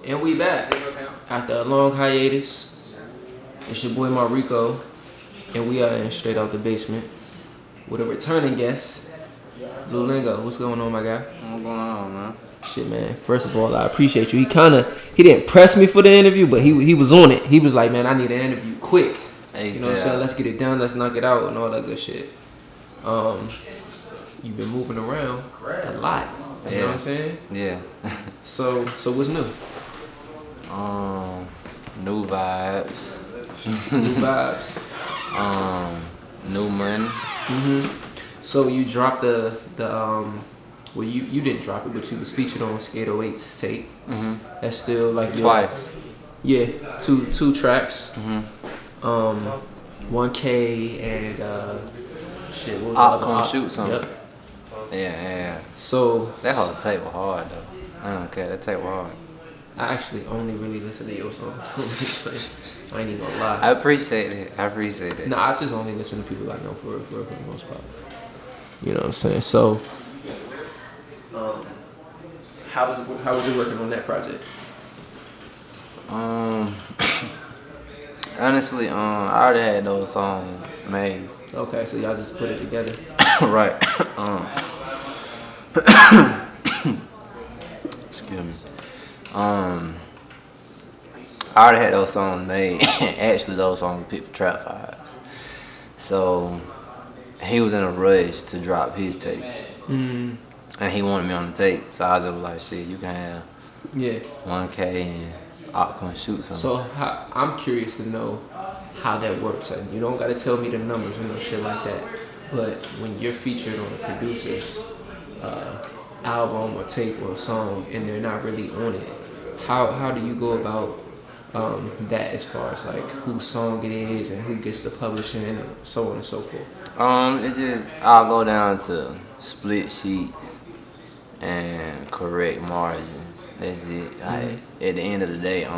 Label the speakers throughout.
Speaker 1: And we back after a long hiatus. It's your boy Marrico, and we are in Straight Out the Basement with a returning guest, 6lueLing0. What's going on, my guy?
Speaker 2: What's going on, man?
Speaker 1: Shit, man. First of all, I appreciate you. He didn't press me for the interview, but he was on it. He was like, man, I need an interview quick. You know what I'm saying? Let's get it done. Let's knock it out and all that good shit. You've been moving around a lot. You know what I'm saying?
Speaker 2: Yeah.
Speaker 1: So what's new?
Speaker 2: New vibes.
Speaker 1: New vibes.
Speaker 2: New money.
Speaker 1: So you dropped the well, you didn't drop it, but you was featured on Str8's tape. That's still like
Speaker 2: twice.
Speaker 1: Yeah, two tracks. 1K and shit. What was the other
Speaker 2: Come shoot something.
Speaker 1: Yep.
Speaker 2: Yeah.
Speaker 1: So
Speaker 2: that whole tape was hard though. I don't care. That tape was hard.
Speaker 1: I actually only really listen to your songs. I ain't even gonna lie.
Speaker 2: I appreciate it.
Speaker 1: Nah, I just only listen to people I know for the most part. You know what I'm saying? So, how was it working on that project?
Speaker 2: Honestly, I already had those songs made.
Speaker 1: Okay, so y'all just put it together.
Speaker 2: Right. Excuse me. I already had those songs made. Actually, those songs were picked for Trap Vibes. So he was in a rush to drop his tape, and he wanted me on the tape. So I just was like, "Shit, you can have 1K and I'll come shoot something."
Speaker 1: So I'm curious to know how that works. And you don't got to tell me the numbers or no shit like that. But when you're featured on a producer's album or tape or song and they're not really on it, how do you go about that as far as like whose song it is and who gets the publishing and so on and so forth?
Speaker 2: It's just I'll go down to split sheets and correct margins. That's it. Like at the end of the day,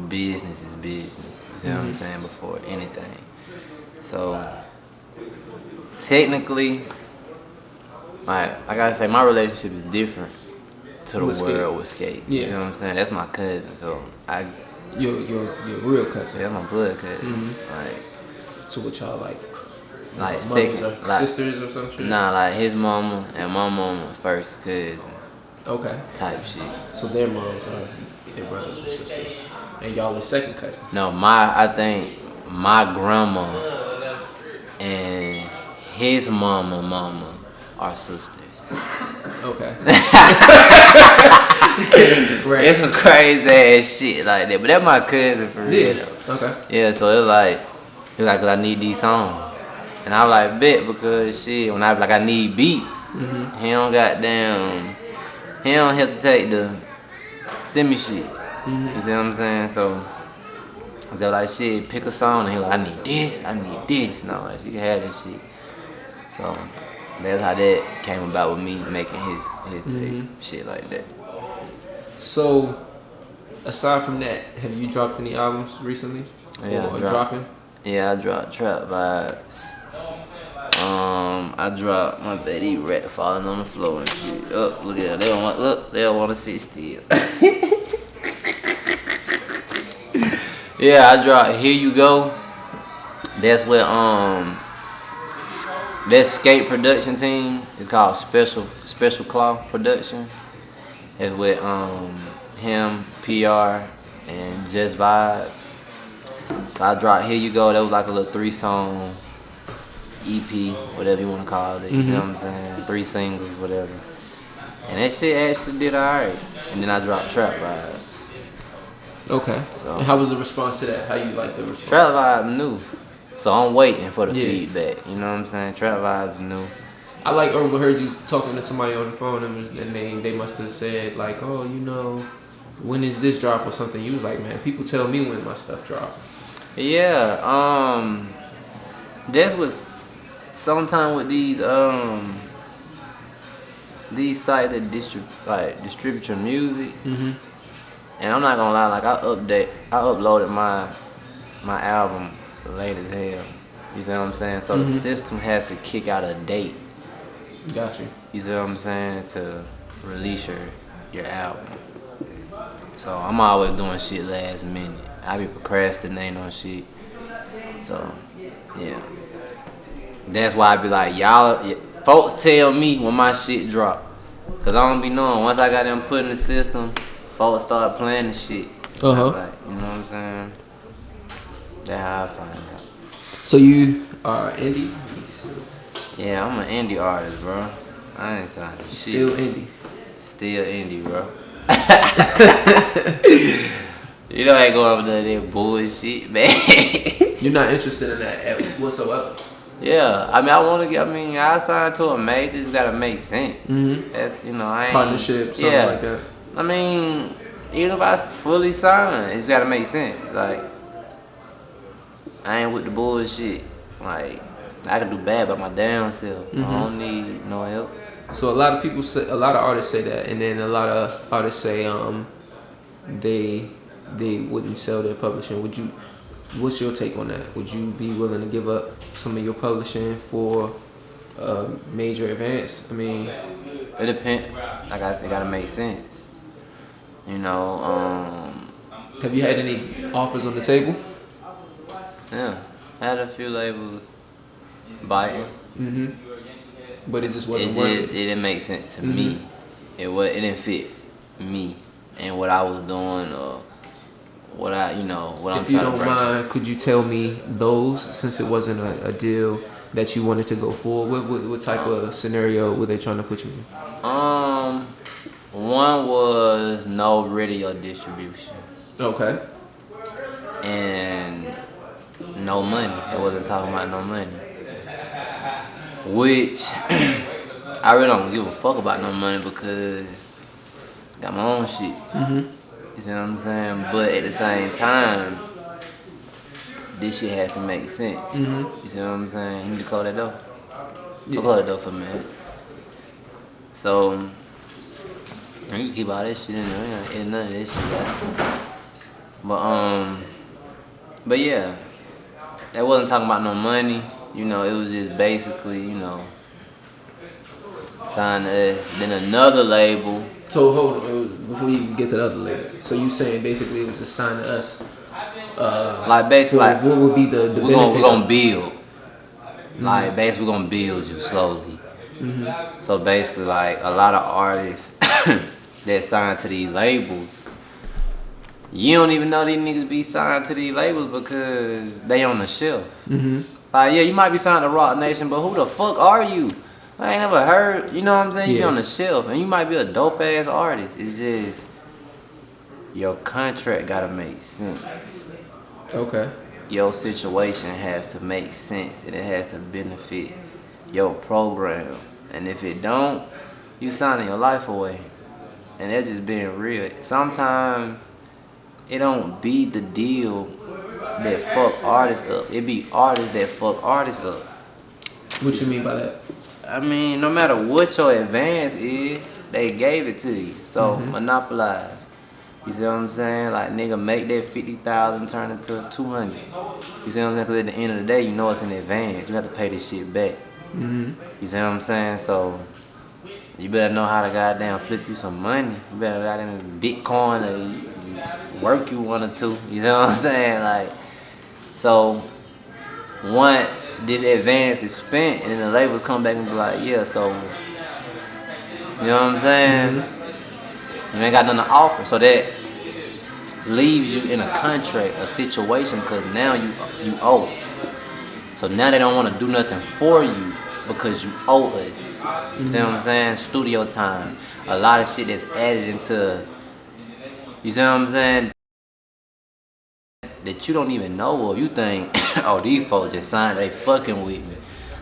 Speaker 2: business is business. You see what I'm saying? Before anything. So technically, I gotta say my relationship is different to the world with skate. You know what I'm saying? That's my cousin. So
Speaker 1: your real cousin.
Speaker 2: That's my blood cousin. Like,
Speaker 1: so what y'all like
Speaker 2: second,
Speaker 1: like sisters or some shit?
Speaker 2: Nah, like his mama and my mama first cousins.
Speaker 1: Okay.
Speaker 2: Type shit.
Speaker 1: So their moms are their brothers or sisters, and y'all are second cousins.
Speaker 2: No, I think my grandma and his mama are sisters.
Speaker 1: Okay.
Speaker 2: It's some crazy ass shit like that, but that's my cousin for real. Though.
Speaker 1: Okay.
Speaker 2: Yeah, so it was like, cause I need these songs, and I was like, bet, because shit, when I was like I need beats, he don't hesitate to send me shit. You see what I'm saying? So I was like, shit, pick a song, and he like, I need this, and I was like, you can have this shit. So that's how that came about with me making his tape, shit like that.
Speaker 1: So, aside from that, have you dropped any albums recently?
Speaker 2: Yeah,
Speaker 1: or dropping?
Speaker 2: Yeah, I dropped Trap Vibes. I dropped my baby rat falling on the floor and shit. Look at them. They don't want to sit still. Yeah, I dropped Here You Go. That's what that skate production team is called Special Claw Production. It's with him, PR, and Just Vibes. So I dropped Here You Go. That was like a little 3-song EP, whatever you want to call it. You know what I'm saying? 3 singles, whatever. And that shit actually did alright. And then I dropped Trap Vibes.
Speaker 1: Okay. So and how was the response to that? How you like the response?
Speaker 2: Trap Vibes new. So I'm waiting for the feedback. You know what I'm saying? Trap Vibes new.
Speaker 1: I like overheard you talking to somebody on the phone and they must have said like, oh, you know, when is this drop or something? You was like, man, people tell me when my stuff drop.
Speaker 2: Yeah, that's what sometimes with these sites that distribute your music. And I'm not gonna lie, like I uploaded my album late as hell. You see what I'm saying? So the system has to kick out a date
Speaker 1: Got you.
Speaker 2: You see what I'm saying? To release your album. So I'm always doing shit last minute. I be procrastinating on shit. So yeah, that's why I be like, y'all, folks tell me when my shit drop, cause I don't be knowing. Once I got them put in the system, folks start playing the shit. Like, you know what I'm saying? That's how I find out.
Speaker 1: So you are indie?
Speaker 2: Yeah, I'm an indie artist, bro. I ain't signed shit.
Speaker 1: Still indie.
Speaker 2: Still indie, bro. You know I ain't going over that bullshit, man.
Speaker 1: You're not interested in that whatsoever?
Speaker 2: Yeah, I mean, I signed to a major, it's gotta make sense.
Speaker 1: Mm-hmm.
Speaker 2: That's, you know, I ain't...
Speaker 1: Partnership, something like that.
Speaker 2: I mean, even if I fully sign, it's gotta make sense. Like, I ain't with the bullshit. Like, I can do bad by my damn self. Mm-hmm. I don't need no help.
Speaker 1: So a lot of artists say that, and then a lot of artists say they wouldn't sell their publishing. What's your take on that? Would you be willing to give up some of your publishing for a major advance? I mean,
Speaker 2: it depends. Like I said, it gotta make sense. You know.
Speaker 1: Have you had any offers on the table?
Speaker 2: Yeah, I had a few labels biting.
Speaker 1: Mm-hmm. But it just wasn't working.
Speaker 2: It didn't make sense to me. It didn't fit me and what I was doing or what I'm trying to bring.
Speaker 1: If you don't mind, could you tell me those, since it wasn't a deal that you wanted to go forward? What type of scenario were they trying to put you in?
Speaker 2: One was no radio distribution.
Speaker 1: Okay.
Speaker 2: And no money. It wasn't talking about no money. Which I really don't give a fuck about no money because I got my own shit.
Speaker 1: Mm-hmm.
Speaker 2: You see what I'm saying? But at the same time, this shit has to make sense.
Speaker 1: Mm-hmm.
Speaker 2: You see what I'm saying? You need to close that door.
Speaker 1: Yeah.
Speaker 2: Close that door for me. So you can keep all that shit in there. We ain't edit none of that shit out. But yeah, that wasn't talking about no money. You know, it was just basically, signed to us. Then another label.
Speaker 1: So hold on, before you get to the other label. So you saying basically it was just signed to us?
Speaker 2: Like basically,
Speaker 1: like what would be the benefit?
Speaker 2: We're gonna build. Mm-hmm. Like basically, we're gonna build you slowly. Mm-hmm. So basically, like a lot of artists that signed to these labels, you don't even know these niggas be signed to these labels because they on the shelf. Mm-hmm. Like, yeah, you might be signed to Rock Nation, but who the fuck are you? I ain't never heard, you know what I'm saying? You be on the shelf, and you might be a dope-ass artist. It's just, your contract gotta make sense.
Speaker 1: Okay.
Speaker 2: Your situation has to make sense, and it has to benefit your program. And if it don't, you signing your life away. And that's just being real. Sometimes, it don't be the deal that fuck artists up. It be artists that fuck artists up.
Speaker 1: What you mean by that?
Speaker 2: I mean, no matter what your advance is, they gave it to you. So monopolize. You see what I'm saying? Like, nigga, make that 50,000 turn into 200. You see what I'm saying? Because at the end of the day, you know it's in advance. You have to pay this shit back. Mm-hmm. You see what I'm saying? So you better know how to goddamn flip you some money. You better goddamn Bitcoin or work you one or two. You see what I'm saying? Like, so once this advance is spent and then the labels come back and be like, yeah, so, you know what I'm saying? You ain't got nothing to offer. So that leaves you in a contract, a situation, because now you owe. So now they don't want to do nothing for you because you owe us. You see what I'm saying? Studio time. A lot of shit that's added into, you see what I'm saying? That you don't even know of. You think, oh, these folks just signed, they fucking with me.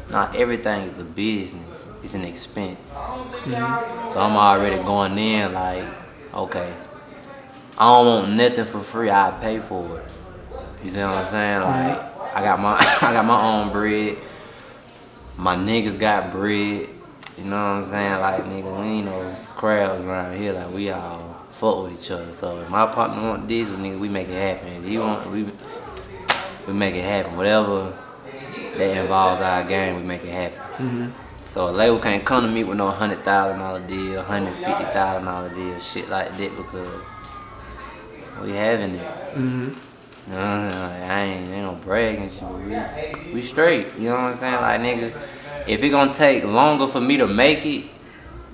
Speaker 2: Not everything is a business. It's an expense. So I'm already going in like, okay, I don't want nothing for free. I pay for it. You see what I'm saying? Like, I got my own bread. My niggas got bread. You know what I'm saying? Like, nigga, we ain't no crowds around here. Like, we all fuck with each other. So if my partner want this, nigga, we make it happen. If he want, we make it happen. Whatever that involves our game, we make it happen. So a label can't come to me with no $100,000 deal, $150,000 deal, shit like that because we having it. You know what I'm saying? Like, I ain't no bragging shit, but we straight. You know what I'm saying? Like, nigga, if it gonna take longer for me to make it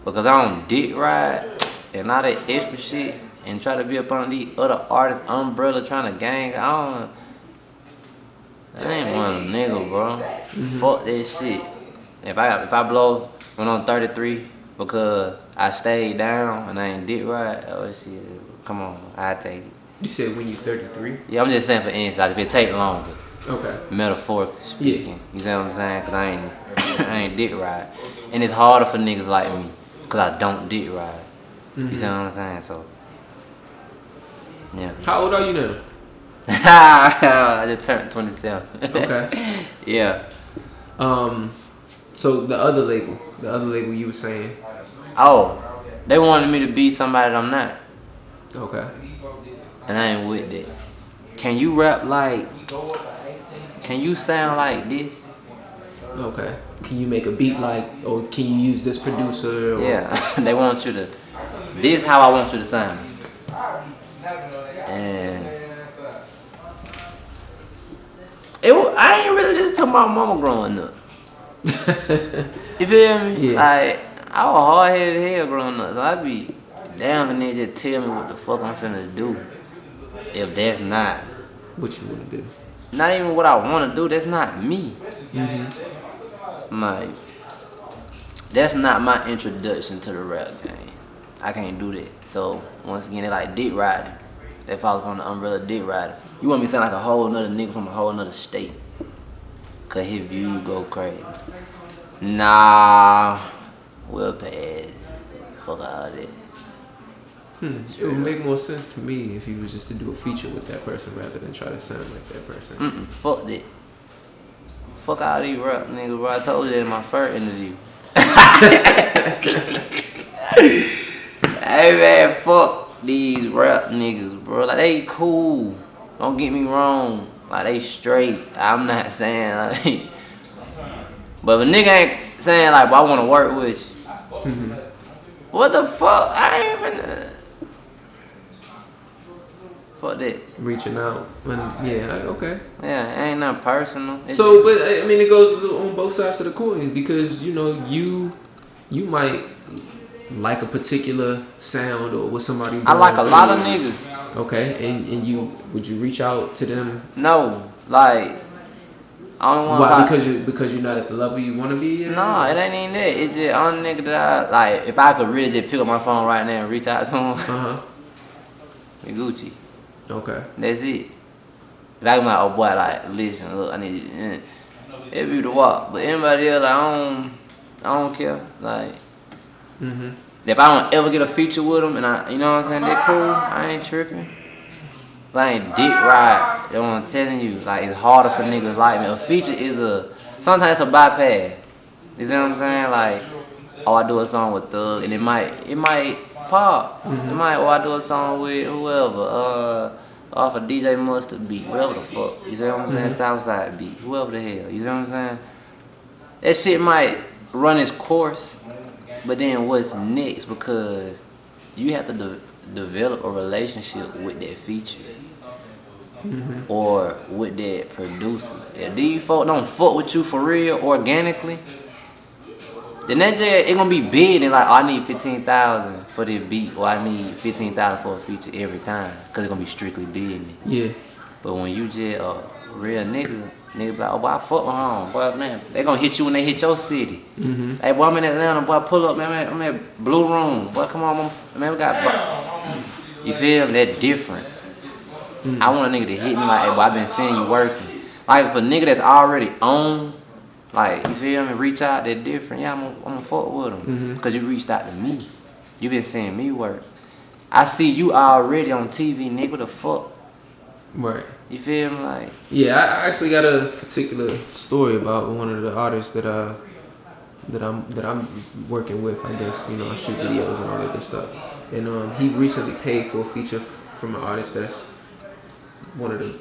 Speaker 2: because I don't dick ride and all that extra shit and try to be up on these other artists' umbrella trying to gang, I ain't one of them niggas, bro. Fuck that shit. If I blow when I'm 33 because I stayed down and I ain't dick ride, oh shit, come on, I take it.
Speaker 1: You said when you 33?
Speaker 2: Yeah, I'm just saying for instance, if it take longer.
Speaker 1: Okay. Metaphorically
Speaker 2: speaking. You see what I'm saying? Cause I ain't dick ride. And it's harder for niggas like me. Cause I don't dick ride. You see what I'm saying? So, yeah.
Speaker 1: How old are you now?
Speaker 2: I just turned 27.
Speaker 1: Okay.
Speaker 2: Yeah.
Speaker 1: So the other label you were saying.
Speaker 2: Oh, they wanted me to be somebody that I'm not.
Speaker 1: Okay.
Speaker 2: And I ain't with that. Can you rap like, can you sound like this?
Speaker 1: Okay. Can you make a beat like, or can you use this producer? Or?
Speaker 2: Yeah, they want you to, this how I want you to sound. And I ain't really just talking about mama growing up. You feel me?
Speaker 1: Yeah.
Speaker 2: Like, I was hard-headed hell growing up, so I be damn and they just tell me what the fuck I'm finna do. If that's not
Speaker 1: what you wanna do.
Speaker 2: Not even what I wanna do, that's not me. Like, that's not my introduction to the rap game. I can't do that. So once again, they like dick riding. They fall upon the umbrella dick riding. You want me to sound like a whole nother nigga from a whole nother state. Cause his views go crazy. Nah, we'll pass. Fuck all that.
Speaker 1: It would make more sense to me if you was just to do a feature with that person rather than try to sound like that person.
Speaker 2: Fuck that. Fuck all these rap niggas, bro. I told you in my first interview. Hey man, fuck these rap niggas, bro. Like, they cool. Don't get me wrong. Like, they straight. I'm not saying like, but if a nigga ain't saying like, well, I want to work with you. What the fuck? I ain't even. Fuck that.
Speaker 1: Reaching out. Yeah, okay.
Speaker 2: Yeah, ain't nothing personal.
Speaker 1: So, but I mean, it goes on both sides of the coin because, you know, you might like a particular sound or what somebody.
Speaker 2: I like a lot of niggas.
Speaker 1: Okay, and would you reach out to them?
Speaker 2: No, like, I don't want.
Speaker 1: Why? Because you're not at the level you want to be.
Speaker 2: No, it ain't even that. It's just on nigga that I, like, if I could really just pick up my phone right now and reach out to him. We Gucci. Okay. That's it. If I can like, oh boy, like, listen, look, I need you. It'd be the walk. But anybody else, like, I don't care. Like, if I don't ever get a feature with them and you know what I'm saying, that cool, I ain't tripping. Like, I ain't dick ride. You know what I'm telling you? Like, it's harder for niggas like me. A feature is sometimes it's a bypass. You see what I'm saying? Like, oh, I do a song with Thug and it might pop. It might, I do a song with whoever, off a DJ Mustard beat, whatever the fuck. You see what I'm saying? Southside beat, whoever the hell. You see what I'm saying? That shit might run its course, but then what's next? Because you have to develop a relationship with that feature or with that producer. If these folk don't fuck with you for real, organically, then that just, it gonna be big and like, oh, I need 15,000 for this beat, or I need 15,000 for a feature every time, cause it's gonna be strictly business. Yeah. But when you just a real nigga be like, oh boy, I fuck with home, boy, man, they gonna hit you when they hit your city. Hey boy, I'm in Atlanta, boy, pull up, man, I'm at Blue Room, boy, come on, man, we got, you feel me? That different. I want a nigga to hit me like, hey boy, I been seeing you working. Like, for a nigga that's already on. Like, you feel me? Reach out, they're different. Yeah, I'm gonna fuck with them. Because you reached out to me. You been seeing me work. I see you already on TV, nigga. What the fuck? Right. You feel me? Like,
Speaker 1: yeah, I actually got a particular story about one of the artists that I'm working with. I guess, you know, I shoot videos and all that good stuff. And he recently paid for a feature from an artist that's one of the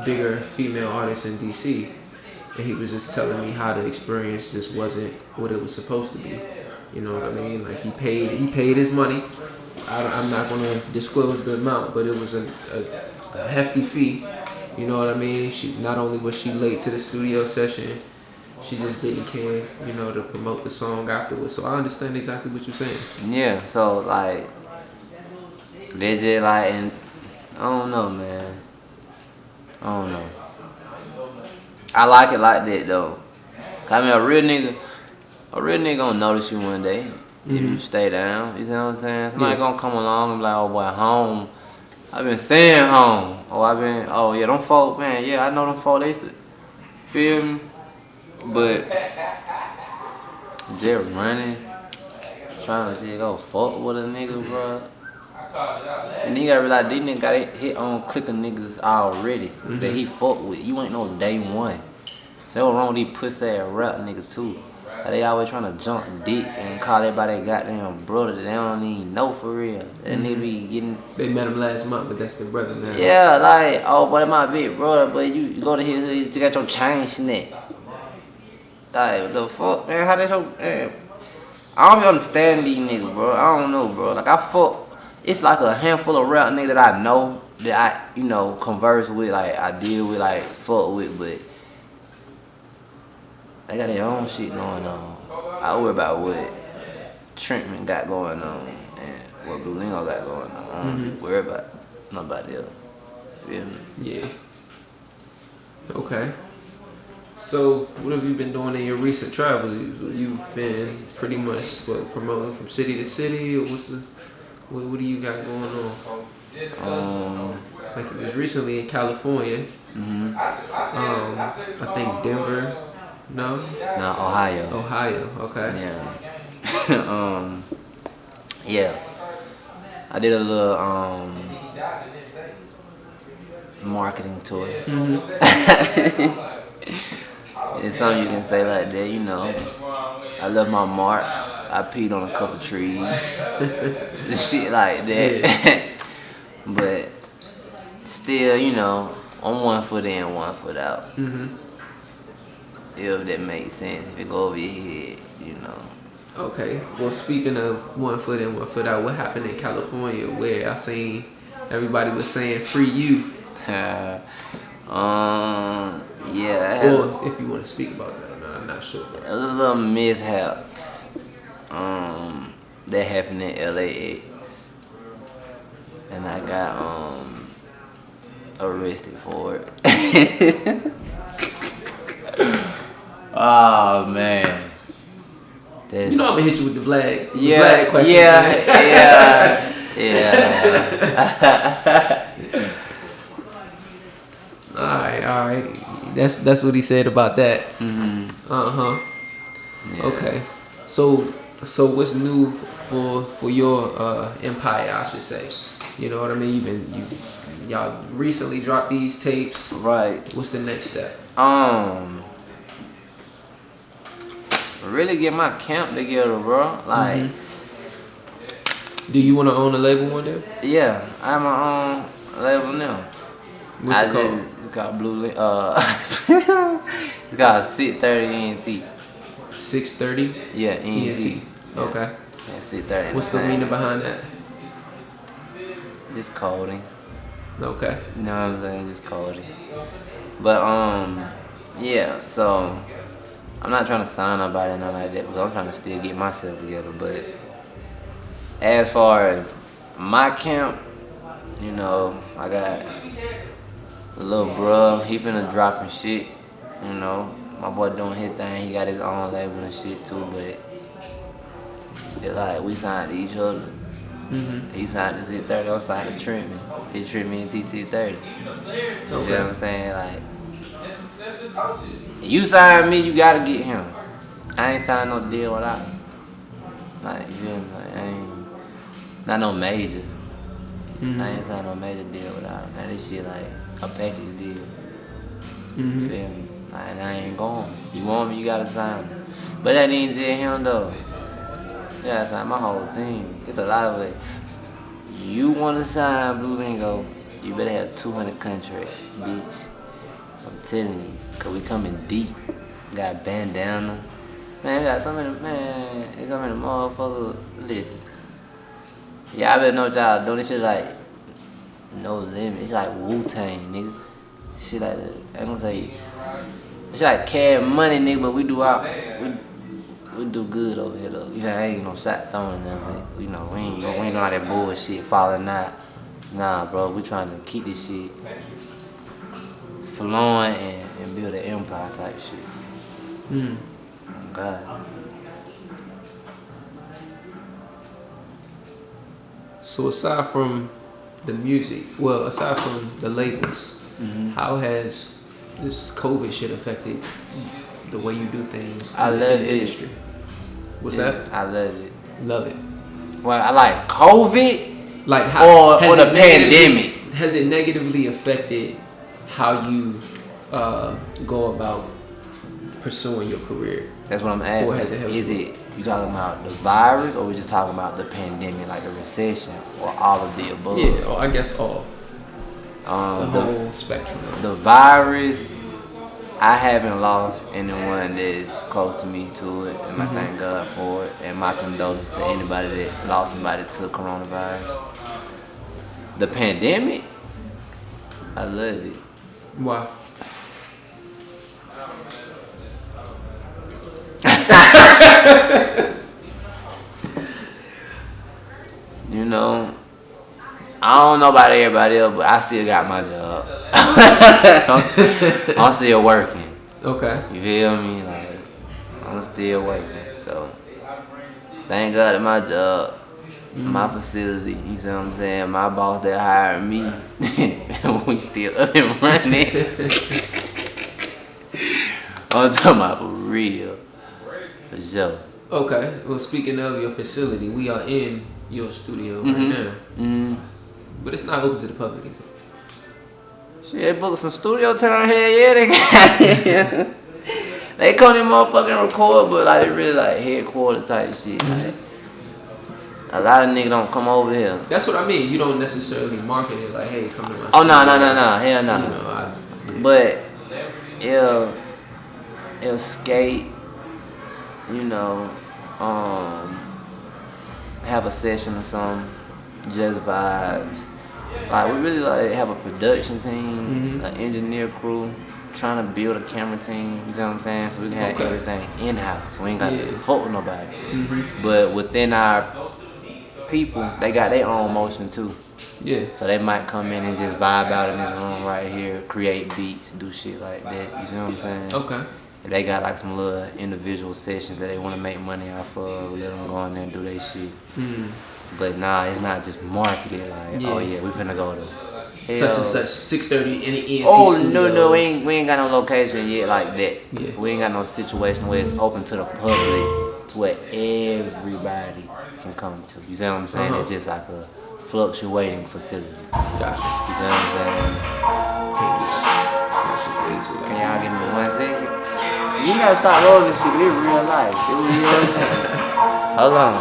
Speaker 1: bigger female artists in DC. and he was just telling me how the experience just wasn't what it was supposed to be. You know what I mean? Like he paid his money. I'm not gonna disclose the amount, but it was a hefty fee. You know what I mean? She not only was she late to the studio session, she just didn't care, you know, to promote the song afterwards. So I understand exactly what you're saying.
Speaker 2: Yeah, so like they just like, and I don't know, man. I don't know. I like it like that though. 'Cause I mean, a real nigga gonna notice you one day if you stay down. You see what I'm saying? Somebody gonna come along and be like, oh boy, home. I've been staying home. Oh yeah, them folk, man. Yeah, I know them folk. They used to feel me, but just running, trying to just go fuck with a nigga, bro. And then you gotta realize these niggas got hit on clicking niggas already that he fuck with. You ain't no day one. So what's wrong with these pussy ass rap niggas too? Like they always trying to jump dick and call everybody goddamn brother that they don't even know for real. That nigga be getting.
Speaker 1: They met him last month, but that's their brother now.
Speaker 2: Yeah, like, oh, but my big brother, but you go to his, you got your chain snap. Like, what the fuck, man? How that your, man? I don't even understand these niggas, bro. I don't know, bro. Like, I fuck, it's like a handful of rap niggas that I know, that I, you know, converse with, like, I deal with, like, fuck with, but they got their own shit going on. I worry about what Trentman got going on and what 6lueLing0 got going on. I don't worry about nobody else. Feel me?
Speaker 1: Yeah. Okay. So, what have you been doing in your recent travels? You've been pretty much promoting from city to city, or what do you got going on? Like it was recently in California. I think Denver. No,
Speaker 2: Ohio.
Speaker 1: Ohio. Okay.
Speaker 2: Yeah. Yeah. I did a little marketing tour. It's something you can say like that, you know. I love my marks. I peed on a couple trees. Shit like that.
Speaker 1: Yeah.
Speaker 2: But still, you know, I'm 1 foot in, 1 foot out. If that makes sense. If it go over your head, you know.
Speaker 1: Okay. Well, speaking of 1 foot in, 1 foot out, what happened in California where I seen everybody was saying free you?
Speaker 2: Yeah.
Speaker 1: Or if you want to speak about that, no, I'm not sure.
Speaker 2: A little mishaps that happened in LAX, and I got arrested for it. Oh man.
Speaker 1: You know I'm gonna hit you with the Vlad.
Speaker 2: Yeah,
Speaker 1: Vlad question.
Speaker 2: Yeah.
Speaker 1: All right. That's what he said about that.
Speaker 2: Yeah.
Speaker 1: Okay. So what's new for your empire? I should say. You know what I mean? Y'all recently dropped these tapes.
Speaker 2: Right.
Speaker 1: What's the next step?
Speaker 2: Really get my camp together, bro. Like.
Speaker 1: Do you want to own a label one day?
Speaker 2: Yeah, I have my own label now.
Speaker 1: What's it called?
Speaker 2: It's called 6lueLing0. It's called 630 ENT.
Speaker 1: 630?
Speaker 2: Yeah, ENT.
Speaker 1: Okay.
Speaker 2: Yeah, 630.
Speaker 1: What's the meaning behind that?
Speaker 2: Just coding.
Speaker 1: Okay.
Speaker 2: You know what I'm saying? Just coding. But yeah. So I'm not trying to sign nobody or nothing like that, because I'm trying to still get myself together. But as far as my camp, you know, I got a little bruh, he finna dropping shit, you know. My boy doing his thing, he got his own label and shit too, but it's like we signed to each other. He signed to 630, I'm signed to Trentman. He Trentman and T630. You see what I'm saying? Like, you sign me, you gotta get him. I ain't signed no deal without him. Like, you feel me? Like, I ain't, not no major. I ain't signed no major deal without him. Now this shit like a package deal. You feel me? Like, I ain't going. You want me, you gotta sign me. But that ain't just him though. You gotta sign my whole team. It's a lot of it. You wanna sign 6lueLing0, you better have 200 contracts, bitch. I'm telling you, cause we coming deep. Got bandana. Man, we got so many, man, there's so many motherfuckers. Listen. Yeah, I better know what y'all doing. This shit like no limit. It's like Wu-Tang, nigga. Shit like that. I ain't gonna say it's like Cash Money, nigga, but we do we do good over here though. You know, I ain't no shot throwing nothing. You know, we ain't doing all that bullshit falling out. Nah, bro, we trying to keep this shit flowing and build an empire type shit. Oh God.
Speaker 1: So aside from the music, well, aside from the labels, how has this COVID shit affected the way you do things
Speaker 2: I
Speaker 1: in
Speaker 2: love
Speaker 1: the
Speaker 2: it.
Speaker 1: industry? What's that?
Speaker 2: I love it.
Speaker 1: Love it.
Speaker 2: Well, I like COVID,
Speaker 1: Like how
Speaker 2: or the pandemic.
Speaker 1: Has it negatively affected how you go about pursuing your career?
Speaker 2: That's what I'm asking.
Speaker 1: Or has it helped
Speaker 2: Is
Speaker 1: you?
Speaker 2: it you talking about the virus, or we just talking about the pandemic, like a recession, or all of the above?
Speaker 1: Yeah, or I guess all. The
Speaker 2: The
Speaker 1: whole spectrum.
Speaker 2: the virus, I haven't lost anyone that's close to me to it, and I thank God for it. And my condolences to anybody that lost somebody to coronavirus. The pandemic, I love it.
Speaker 1: Why?
Speaker 2: You know, I don't know about everybody else, but I still got my job. I'm still working.
Speaker 1: Okay.
Speaker 2: You feel me? Like, I'm still working. So, thank God at my job, my facility, you see what I'm saying? My boss that hired me, we still up and running. I'm talking about for real. For sure.
Speaker 1: Okay. Well, speaking of your facility, we are in your studio right now. But it's not open to the public, is it?
Speaker 2: Shit, they booked some studio time here, yeah, they got they come in motherfucking record, but like they really like headquarter type shit. Like, a lot of niggas don't come over here.
Speaker 1: That's what I mean. You don't necessarily market it like, hey, come to my
Speaker 2: Oh, no,
Speaker 1: studio.
Speaker 2: hell no.
Speaker 1: You know,
Speaker 2: But it'll skate, you know, have a session or something, just vibes. Like we really like have a production team, an engineer crew, trying to build a camera team. You see what I'm saying? So we can have everything in house. We ain't got to fuck with nobody. But within our people, they got their own motion too.
Speaker 1: Yeah.
Speaker 2: So they might come in and just vibe out in this room right here, create beats, do shit like that. You see what I'm saying?
Speaker 1: Okay.
Speaker 2: If they got like some little individual sessions that they want to make money off of, we let them go in there and do their shit. But nah, it's not just marketed like, oh yeah, we finna go to
Speaker 1: such and such 630 in the ENT
Speaker 2: Oh
Speaker 1: studios.
Speaker 2: no, we ain't got no location yet like that.
Speaker 1: Yeah.
Speaker 2: We ain't got no situation where it's open to the public, to where everybody can come to. You see what I'm saying? It's just like a fluctuating facility.
Speaker 1: Gotcha.
Speaker 2: You see what I'm saying? Can y'all give me 1 second? You ain't gotta start rolling this shit. It's real life. It's real life. Hold on.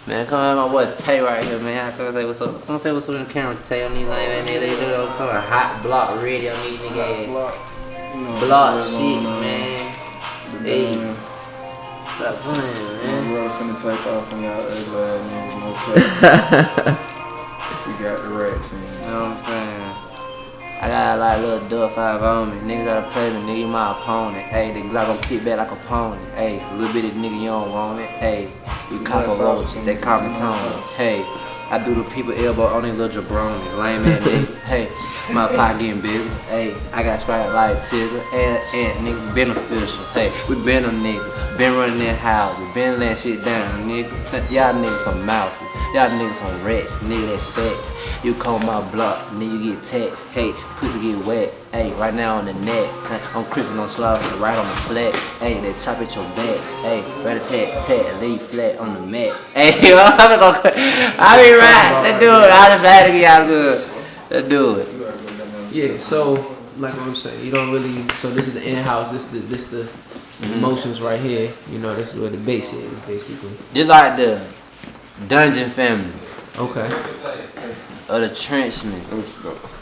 Speaker 2: Man, come on, my boy Tay right here, man. Come say what's up. Come say what's up in the camera, Tay. On these lame niggas, they do it. Come on, hot block radio on these niggas. Block shit, man. Hey, stop playing, man.
Speaker 3: We're finna take off on y'all ugly ass niggas, no cap. We got the racks in.
Speaker 2: You know what I'm saying? I got like a little Duff 5 on me. Niggas gotta play me, nigga, you my opponent. Hey, the Glock gon' kick back like a pony. Hey, a little bit of nigga, you don't want it. Hey, we cop a roach, they call me Tony. Hey, I do the people elbow on these little jabronis. Lame ass nigga. Hey, my pot getting bigger. Hey, I got striped like Tigger. And nigga beneficial. Hey, we been a nigga. been running their house. We been laying shit down, nigga. Y'all niggas some mouses. Y'all niggas some rats. Nigga, that facts. You call my block, nigga, you get text. Hey, pussy get wet. Hey, right now on the net. I'm creeping on slots, right on the flat. Hey, they chop at your back. Hey, ready tat, lay flat on the mat. Hey, I be right. Let's do it. I'll just glad to get y'all good. Let's do it.
Speaker 1: Yeah, so like what I'm saying, you don't really. So this is the in-house. This the emotions right here. You know, this is where the base is basically.
Speaker 2: Just like the Dungeon family.
Speaker 1: Okay.
Speaker 2: Or the Trenchmen.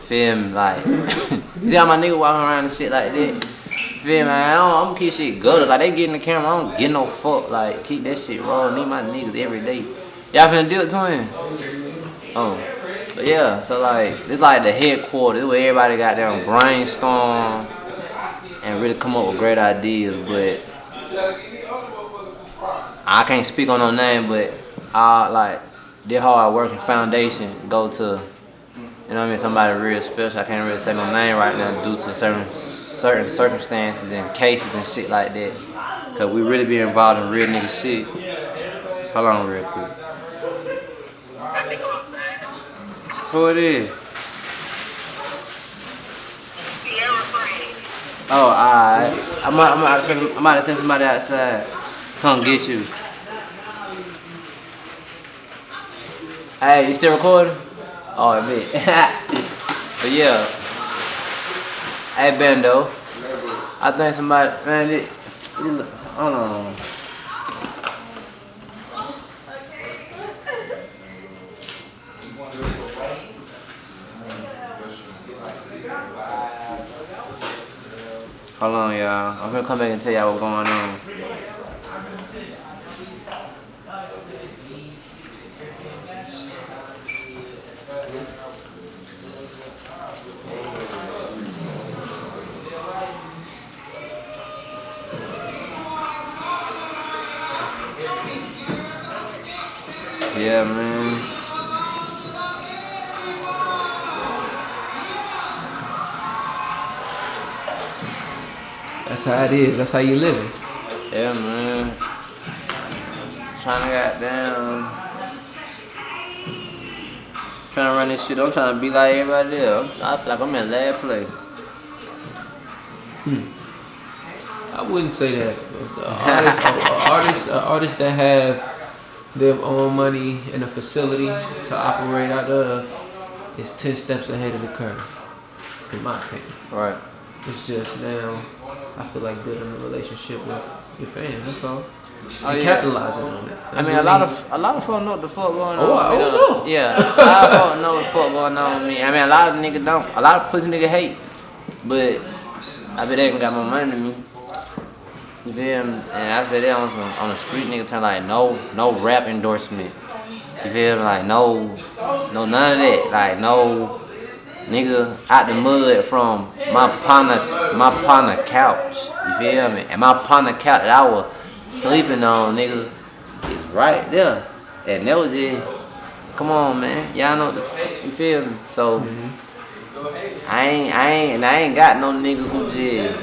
Speaker 2: Feel me? Like, you see how my nigga walking around and shit like that? Feel me? I'm gonna keep shit good. Like, they get in the camera, I don't get no fuck. Like, keep that shit rolling. Need my niggas every day. Y'all finna do it to him? But yeah, so like, it's like the headquarters where everybody got their brainstorm and really come up with great ideas. But I can't speak on no name, but like, their hard working foundation go to, you know what I mean, somebody real special. I can't really say no name right now due to certain circumstances and cases and shit like that. Cause we really be involved in real nigga shit. Hold on real quick. Who it is? Oh, alright. I might send somebody outside. Come get you. Hey, you still recording? Oh, I bet. But yeah. Hey, Bando. I think somebody, man, hold on. Hold on, y'all. I'm gonna come back and tell y'all what's going on. Yeah, man.
Speaker 1: That's how it is. That's how you living.
Speaker 2: Yeah, man. Trying to run this shit. I'm trying to be like everybody else. I feel like I'm in last place.
Speaker 1: I wouldn't say that. Artists that have their own money and a facility to operate out of is 10 steps ahead of the curve, in my opinion.
Speaker 2: Right.
Speaker 1: It's just now, I feel like building a relationship with your fans. That's all. And capitalizing on it.
Speaker 2: I mean, a lot of folks know what the fuck going on.
Speaker 1: Oh, I don't know.
Speaker 2: Yeah, a lot of folks know what the fuck going on with me. I mean, a lot of niggas don't. A lot of pussy niggas hate, but I bet they got more money than me. You feel me? And I said that on the street, nigga turn like no rap endorsement. You feel me? Like no none of that. Like no nigga out the mud from my partner couch. You feel me? And my partner couch that I was sleeping on, nigga, is right there. And that was it. Come on, man. Y'all know you feel me? So I ain't got no niggas who just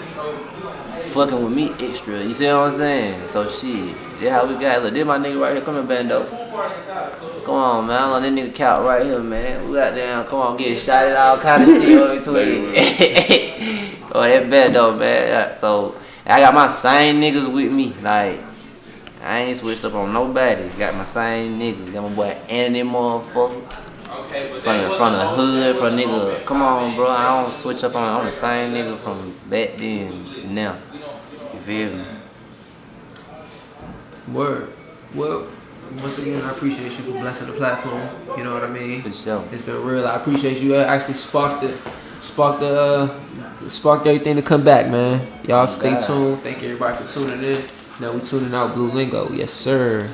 Speaker 2: fucking with me extra. You see what I'm saying? So shit. That's how we got. Look, this my nigga right here. Come here, Bando. Come on, man. I'm on this nigga couch right here, man. We got down. Come on, get shot at all kind of shit over between. Oh, that Bando, man. So I got my same niggas with me. Like, I ain't switched up on nobody. Got my same niggas. Got my boy Andy, motherfucker. From the hood, from nigga. Come on, bro. I don't switch up on. I'm the same nigga from back then now. You feel me?
Speaker 1: Word. Well, once again, I appreciate you for blessing the platform. You know what I mean?
Speaker 2: For sure.
Speaker 1: It's been real. I appreciate you. Actually sparked everything to come back, man. Y'all stay tuned. Thank everybody for tuning in. Now we tuning out 6lueLing0. Yes, sir.